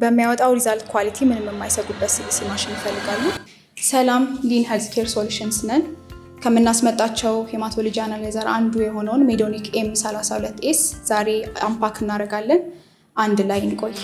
በሚያወጣው ሪዛልት ኳሊቲ ምንም የማይሰጉበት ሲቢሲ ማሽን ይፈልጋሉ? ሰላም፣ ሊን ሄልዝ ኬር ሶሉሽንስ ነን። ከምናስመጣቸው ሄማቶሎጂ አናላይዘር አንዱ የሆነውን ሜዶኒክ M32S ዛሬ አምፓክ እናደርጋለን። አንድ ላይ እንቆይ።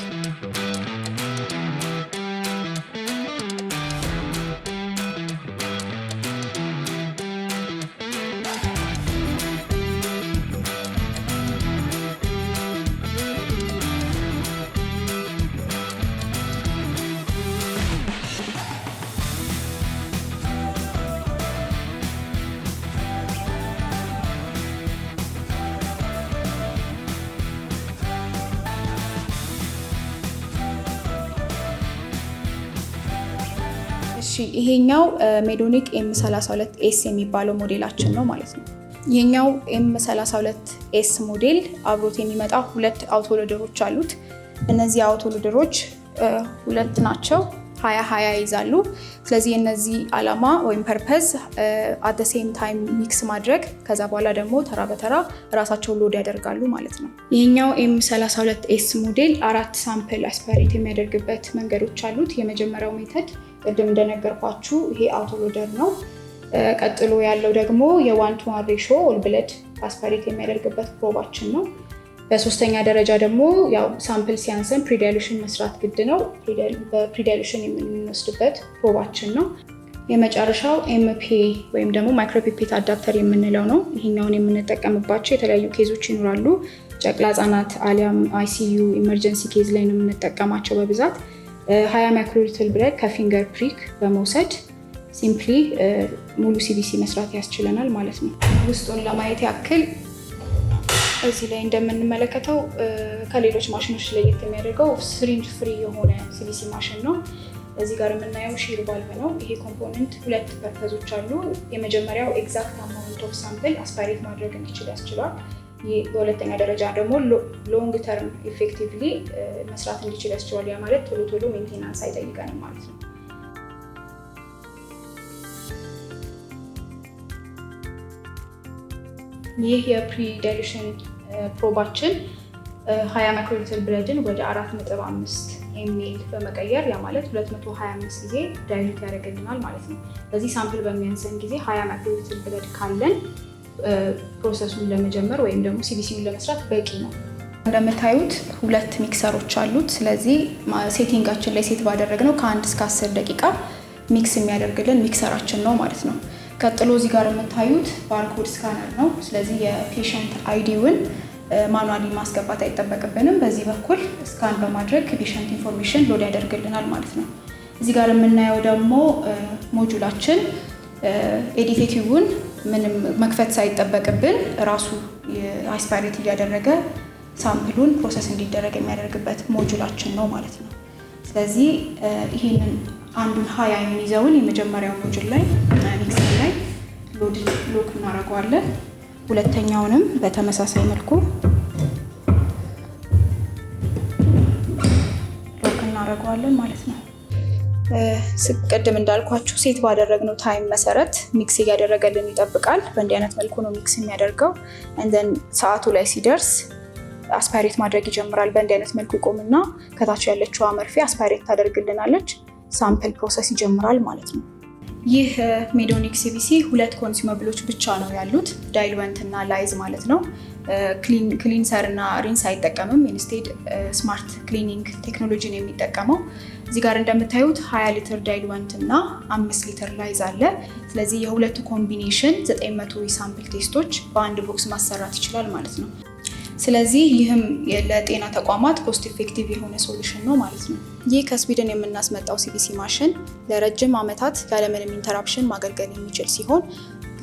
ይሄኛው ሜዶኒክ M32S የሚባለው ሞዴላችን ነው ማለት ነው። ይሄኛው M32S ሞዴል አብሮት የሚመጣ ሁለት አውቶሎደሮች አሉት። እነዚህ አውቶሎደሮች ሁለት ናቸው፣ 20 ይይዛሉ። ስለዚህ የነዚህ ዓላማ ወይም ፐርፐዝ አት ዘ ሴም ታይም ሚክስ ማድረግ፣ ከዛ በኋላ ደግሞ ተራ በተራ ራሳቸው ሎድ ያደርጋሉ ማለት ነው። ይሄኛው M32S ሞዴል 4 ሳምፕል አስፓሬት የሚያደርግበት መንገዶች አሉት። የመጀመሪያው ሜተድ ቅድም እንደነገርኳችሁ ይሄ አውቶሎደር ነው። ቀጥሎ ያለው ደግሞ የ1:1 ሬሾ ኦል ብለድ አስፓሬት የሚያደርግበት ፕሮባችን ነው። በሶስተኛ ደረጃ ደግሞ ያው ሳምፕል ሲያንሰን ፕሪዳይሉሽን መስራት ግድ ነው። በፕሪዳይሉሽን የምንወስድበት ፕሮባችን ነው። የመጨረሻው ኤምፒኤ ወይም ደግሞ ማይክሮፒፔት አዳፕተር የምንለው ነው። ይሄኛውን የምንጠቀምባቸው የተለያዩ ኬዞች ይኖራሉ። ጨቅላ ህጻናት አሊያም አይሲዩ ኢመርጀንሲ ኬዝ ላይ ነው የምንጠቀማቸው በብዛት። 20 ማይክሮሊትር ብለድ ከፊንገር ፕሪክ በመውሰድ ሲምፕሊ ሙሉ ሲቢሲ መስራት ያስችለናል ማለት ነው። ውስጡን ለማየት ያክል እዚህ ላይ እንደምንመለከተው ከሌሎች ማሽኖች ለየት የሚያደርገው ሲሪንጅ ፍሪ የሆነ ሲቢሲ ማሽን ነው። እዚህ ጋር የምናየው ሺር ቫልቭ ነው። ይሄ ኮምፖነንት ሁለት ፐርፐዞች አሉ። የመጀመሪያው ኤግዛክት አማውንት ኦፍ ሳምፕል አስፓሬት ማድረግ እንዲችል ያስችላል። በሁለተኛ ደረጃ ደግሞ ሎንግ ተርም ኢፌክቲቭሊ መስራት እንዲችል ያስችላል። ያ ማለት ቶሎ ቶሎ ሜንቴናንስ አይጠይቀንም ማለት ነው። ይህ የፕሪዳይሉሽን ፕሮባችን 20 ማይክሮሊትር ብለድን ወደ 4.5 ml በመቀየር ያ ማለት 225 ጊዜ ዳይሉት ያደርግልናል ማለት ነው። በዚህ ሳምፕል በሚያንሰን ጊዜ 20 ማይክሮሊትር ብለድ ካለን ፕሮሰሱን ለመጀመር ወይም ደግሞ ሲቢሲውን ለመስራት በቂ ነው። እንደምታዩት ሁለት ሚክሰሮች አሉት። ስለዚህ ሴቲንጋችን ላይ ሴት ባደረግነው ከ1 እስከ 10 ደቂቃ ሚክስ የሚያደርግልን ሚክሰራችን ነው ማለት ነው። ቀጥሎ እዚህ ጋር የምታዩት ባርኮድ ስካነር ነው። ስለዚህ የፔሸንት አይዲውን ማኑዋሊ ማስገባት አይጠበቅብንም። በዚህ በኩል ስካን በማድረግ ፔሸንት ኢንፎርሜሽን ሎድ ያደርግልናል ማለት ነው። እዚህ ጋር የምናየው ደግሞ ሞጁላችን ኤዲቲቭን ምንም መክፈት ሳይጠበቅብን ራሱ አስፓሬት እያደረገ ሳምፕሉን ፕሮሰስ እንዲደረግ የሚያደርግበት ሞጁላችን ነው ማለት ነው። ስለዚህ ይህንን አንዱን 20 የሚይዘውን የመጀመሪያው ሞጁል ላይ ሚክሰር ላይ ሎክ እናደርገዋለን። ሁለተኛውንም በተመሳሳይ መልኩ ሎክ እናደርገዋለን ማለት ነው። ቅድም እንዳልኳችሁ ሴት ባደረግነው ታይም መሰረት ሚክስ እያደረገልን ይጠብቃል። በእንዲህ አይነት መልኩ ነው ሚክስ የሚያደርገው። እንደን ሰዓቱ ላይ ሲደርስ አስፓሬት ማድረግ ይጀምራል። በእንዲህ አይነት መልኩ ይቆምና ከታች ያለችው መርፌ አስፓሬት ታደርግልናለች። ሳምፕል ፕሮሰስ ይጀምራል ማለት ነው። ይህ ሜዶኒክ ሲቢሲ ሁለት ኮንሱመብሎች ብቻ ነው ያሉት፣ ዳይልወንት እና ላይዝ ማለት ነው። ክሊንሰር እና ሪንስ አይጠቀምም። ኢንስቴድ ስማርት ክሊኒንግ ቴክኖሎጂን የሚጠቀመው። እዚህ ጋር እንደምታዩት 20 ሊትር ዳይልወንት እና 5 ሊትር ላይዝ አለ። ስለዚህ የሁለቱ ኮምቢኔሽን 900 የሳምፕል ቴስቶች በአንድ ቦክስ ማሰራት ይችላል ማለት ነው። ስለዚህ ይህም ለጤና ተቋማት ኮስት ኢፌክቲቭ የሆነ ሶሉሽን ነው ማለት ነው። ይህ ከስዊድን የምናስመጣው ሲቢሲ ማሽን ለረጅም ዓመታት ያለምንም ኢንተራፕሽን ማገልገል የሚችል ሲሆን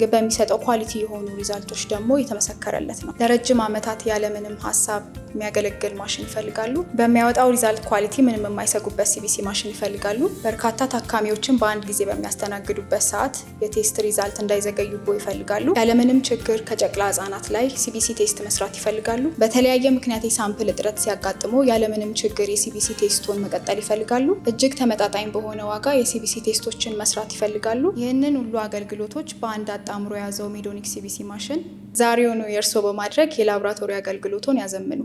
በሚሰጠው ኳሊቲ የሆኑ ሪዛልቶች ደግሞ የተመሰከረለት ነው። ለረጅም ዓመታት ያለምንም ሀሳብ የሚያገለግል ማሽን ይፈልጋሉ? በሚያወጣው ሪዛልት ኳሊቲ ምንም የማይሰጉበት ሲቢሲ ማሽን ይፈልጋሉ? በርካታ ታካሚዎችን በአንድ ጊዜ በሚያስተናግዱበት ሰዓት የቴስት ሪዛልት እንዳይዘገዩቦ ይፈልጋሉ? ያለምንም ችግር ከጨቅላ ህጻናት ላይ ሲቢሲ ቴስት መስራት ይፈልጋሉ? በተለያየ ምክንያት የሳምፕል እጥረት ሲያጋጥሙ ያለምንም ችግር የሲቢሲ ቴስቶን መቀጠል ይፈልጋሉ? እጅግ ተመጣጣኝ በሆነ ዋጋ የሲቢሲ ቴስቶችን መስራት ይፈልጋሉ? ይህንን ሁሉ አገልግሎቶች በአንድ አጣምሮ የያዘው ሜዶኒክ ሲቢሲ ማሽን ዛሬውኑ የእርስዎ በማድረግ የላቦራቶሪ አገልግሎቶን ያዘምኑ።